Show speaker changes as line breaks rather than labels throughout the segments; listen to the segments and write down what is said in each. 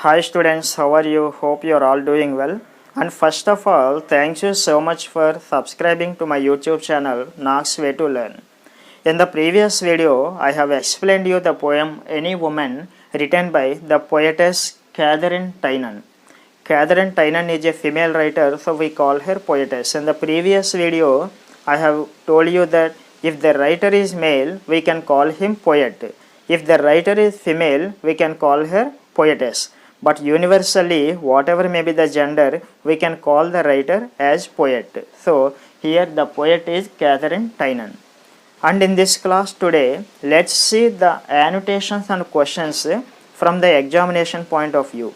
Hi students, how are you? Hope you are all doing well. And first of all, thank you so much for subscribing to my YouTube channel, Knox Way to Learn. In the previous video, I have explained you the poem Any Woman written by the poetess Catherine Tynan. Catherine Tynan is a female writer, so we call her poetess. In the previous video, I have told you that if the writer is male, we can call him poet. If the writer is female, we can call her poetess. But universally, whatever may be the gender, we can call the writer as poet. So, here the poet is Catherine Tynan. And in this class today, let's see the annotations and questions from the examination point of view.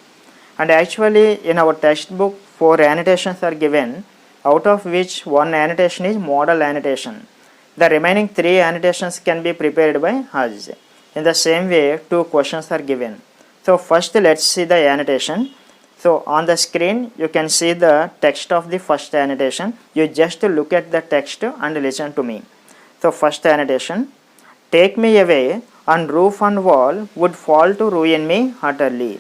And actually, in our textbook, 4 annotations are given, out of which one annotation is model annotation. The remaining 3 annotations can be prepared by us. In the same way, 2 questions are given. So first let's see the annotation. So on the screen you can see the text of the first annotation. You just look at the text and listen to me. So first annotation, take me away and roof and wall would fall to ruin me utterly.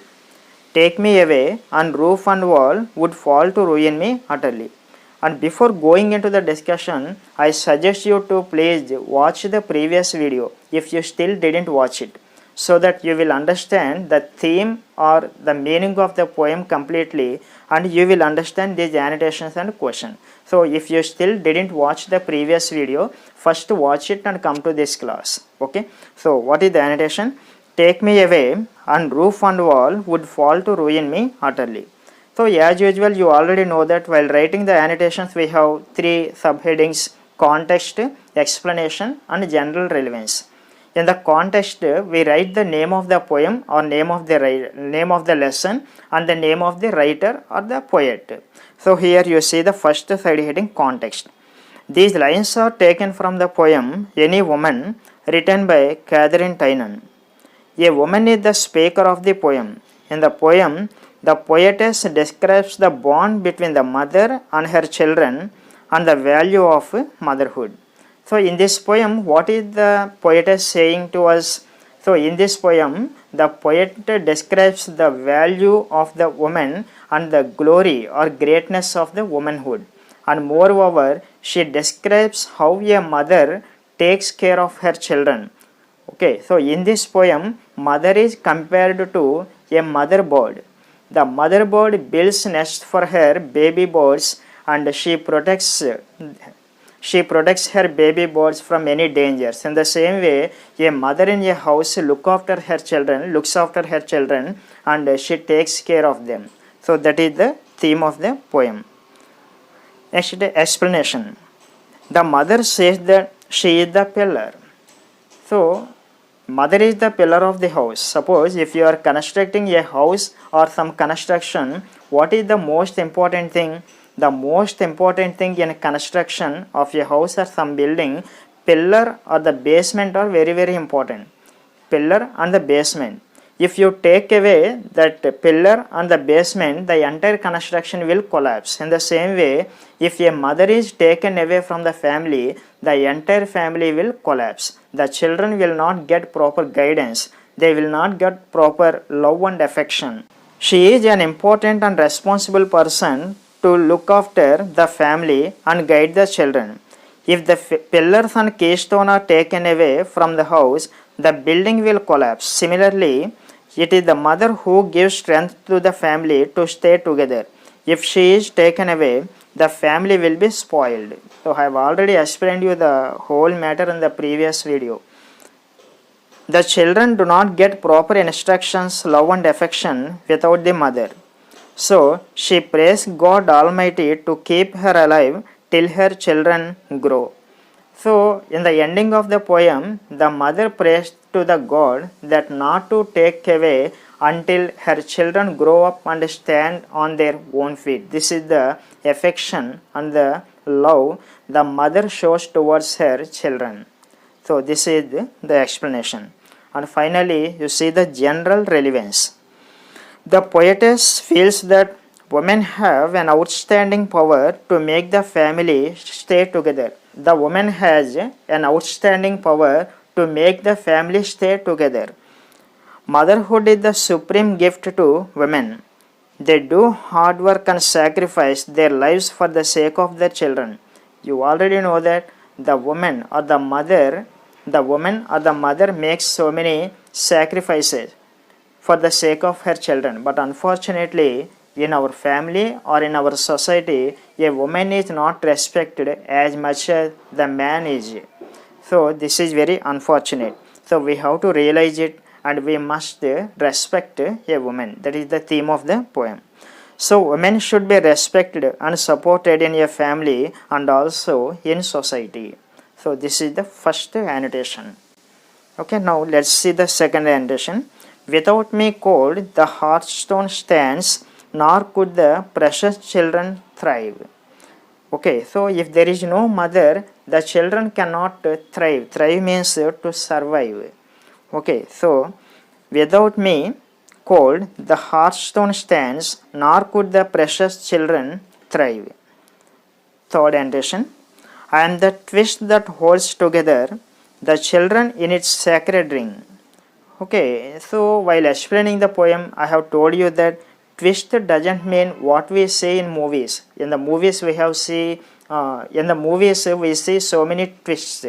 Take me away and roof and wall would fall to ruin me utterly. And before going into the discussion, I suggest you to please watch the previous video if you still didn't watch it, so that you will understand the theme or the meaning of the poem completely, and you will understand these annotations and questions. So if you still didn't watch the previous video, first watch it and come to this class. Okay. So what is the annotation? Take me away and roof and wall would fall to ruin me utterly. So as usual, you already know that while writing the annotations we have 3 subheadings: context, explanation and general relevance. In the context, we write the name of the poem or name of the lesson and the name of the writer or the poet. So here you see the first side heading, context. These lines are taken from the poem Any Woman written by Catherine Tynan. A woman is the speaker of the poem. In the poem, the poetess describes the bond between the mother and her children and the value of motherhood. So in this poem, what is the poetess saying to us? So in this poem, the poet describes the value of the woman and the glory or greatness of the womanhood. And moreover, she describes how a mother takes care of her children. Okay, so in this poem, mother is compared to a mother bird. The mother bird builds nest for her baby birds, and she protects her baby birds from any dangers. In the same way, a mother in a house looks after her children and she takes care of them. So that is the theme of the poem. Next, the explanation. The mother says that she is the pillar. So mother is the pillar of the house. Suppose if you are constructing a house or some construction, what is the most important thing? The most important thing in construction of a house or some building, pillar or the basement are very, very important. Pillar and the basement. If you take away that pillar and the basement, the entire construction will collapse. In the same way, if a mother is taken away from the family, the entire family will collapse. The children will not get proper guidance. They will not get proper love and affection. She is an important and responsible person to look after the family and guide the children. If the pillars and keystone are taken away from the house, the building will collapse. Similarly, it is the mother who gives strength to the family to stay together. If she is taken away, the family will be spoiled. So I have already explained you the whole matter in the previous video. The children do not get proper instructions, love and affection without the mother. So she prays God Almighty to keep her alive till her children grow. So in the ending of the poem, the mother prays to the God that not to take away until her children grow up and stand on their own feet. This is the affection and the love the mother shows towards her children. So this is the explanation. And finally, you see the general relevance. The poetess feels that women have an outstanding power to make the family stay together. The woman has an outstanding power to make the family stay together. Motherhood is the supreme gift to women. They do hard work and sacrifice their lives for the sake of their children. You already know that the woman or the mother makes so many sacrifices for the sake of her children. But unfortunately, in our family or in our society, a woman is not respected as much as the man is. So this is very unfortunate. So we have to realize it and we must respect a woman. That is the theme of the poem. So women should be respected and supported in a family and also in society. So this is the first annotation. Okay, now let's see the second annotation. Without me cold, the hearthstone stands, nor could the precious children thrive. Okay, so if there is no mother, the children cannot thrive. Thrive means to survive. Okay, so without me cold, the hearthstone stands, nor could the precious children thrive. Third annotation. I am the twist that holds together the children in its sacred ring. Okay, so while explaining the poem, I have told you that twist doesn't mean what we see in movies. In the movies we see so many twists.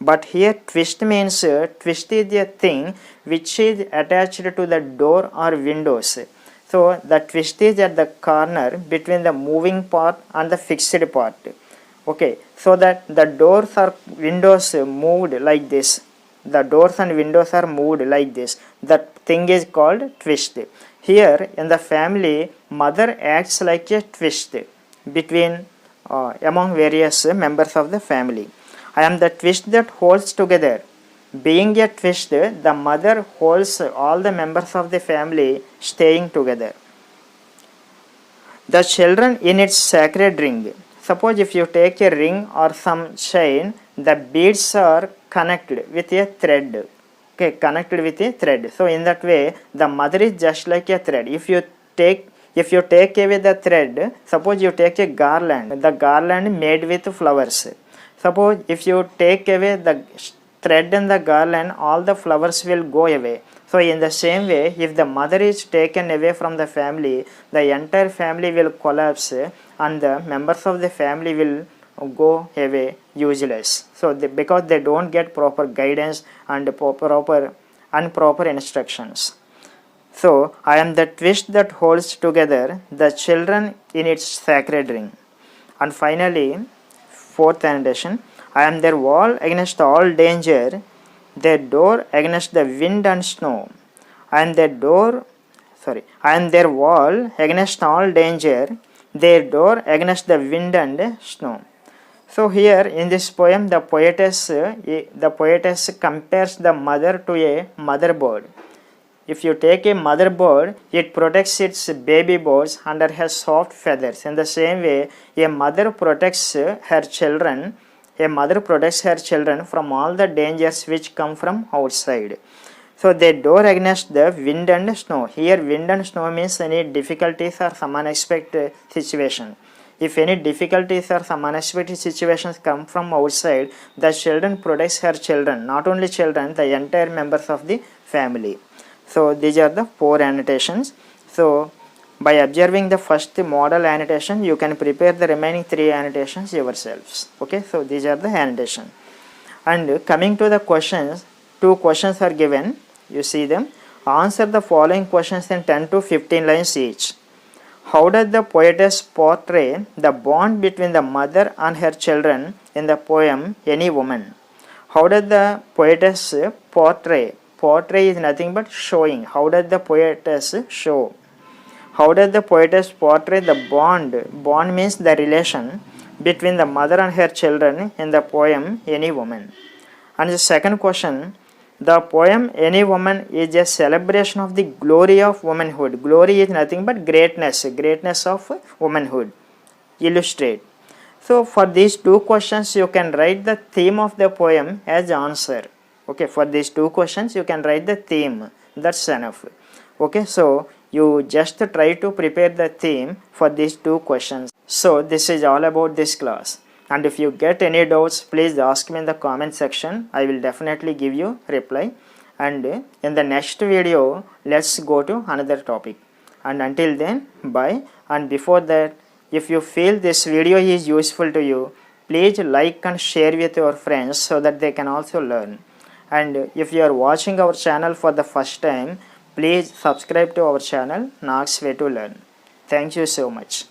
But here twist means twist is a thing which is attached to the door or windows. So the twist is at the corner between the moving part and the fixed part. Okay, so that the doors or windows moved like this. The doors and windows are moved like this. That thing is called twist. Here in the family, mother acts like a twist between among various members of the family. I am the twist that holds together. Being a twist, the mother holds all the members of the family staying together. The children in its sacred ring. Suppose if you take a ring or some chain, the beads are connected with a thread. Okay, connected with a thread. So in that way, the mother is just like a thread. If you take away the thread, suppose you take a garland, the garland made with flowers. Suppose if you take away the thread in the garland, all the flowers will go away. So in the same way, if the mother is taken away from the family, the entire family will collapse and the members of the family will go away useless. So because they don't get proper guidance and proper instructions. So I am the twist that holds together the children in its sacred ring. And finally, fourth annotation. I am their wall against all danger, their door against the wind and snow. I am their wall against all danger, their door against the wind and snow. So here in this poem, the poetess compares the mother to a mother bird. If you take a mother bird, it protects its baby birds under her soft feathers. In the same way, a mother protects her children. A mother protects her children from all the dangers which come from outside. So they door against the wind and snow. Here wind and snow means any difficulties or some unexpected situation. If any difficulties or some unexpected situations come from outside, the children protects her children. Not only children, the entire members of the family. So these are the four annotations. So by observing the first model annotation, you can prepare the remaining three annotations yourselves. Okay, so these are the annotation. And coming to the questions, 2 questions are given. You see them. Answer the following questions in 10 to 15 lines each. How does the poetess portray the bond between the mother and her children in the poem Any Woman? How does the poetess portray? Portray is nothing but showing. How does the poetess show? How does the poetess portray the bond? Bond means the relation between the mother and her children in the poem Any Woman. And the second question, the poem Any Woman is a celebration of the glory of womanhood. Glory is nothing but greatness of womanhood. Illustrate. So for these 2 questions, you can write the theme of the poem as answer. Okay, for these 2 questions, you can write the theme. That's enough. Okay, so you just try to prepare the theme for these 2 questions. So this is all about this class. And if you get any doubts, please ask me in the comment section. I will definitely give you reply. and in the next video let's go to another topic. And until then, bye. And before that, if you feel this video is useful to you, please like and share with your friends so that they can also learn. And if you are watching our channel for the first time, please subscribe to our channel Knox Way to Learn. Thank you so much.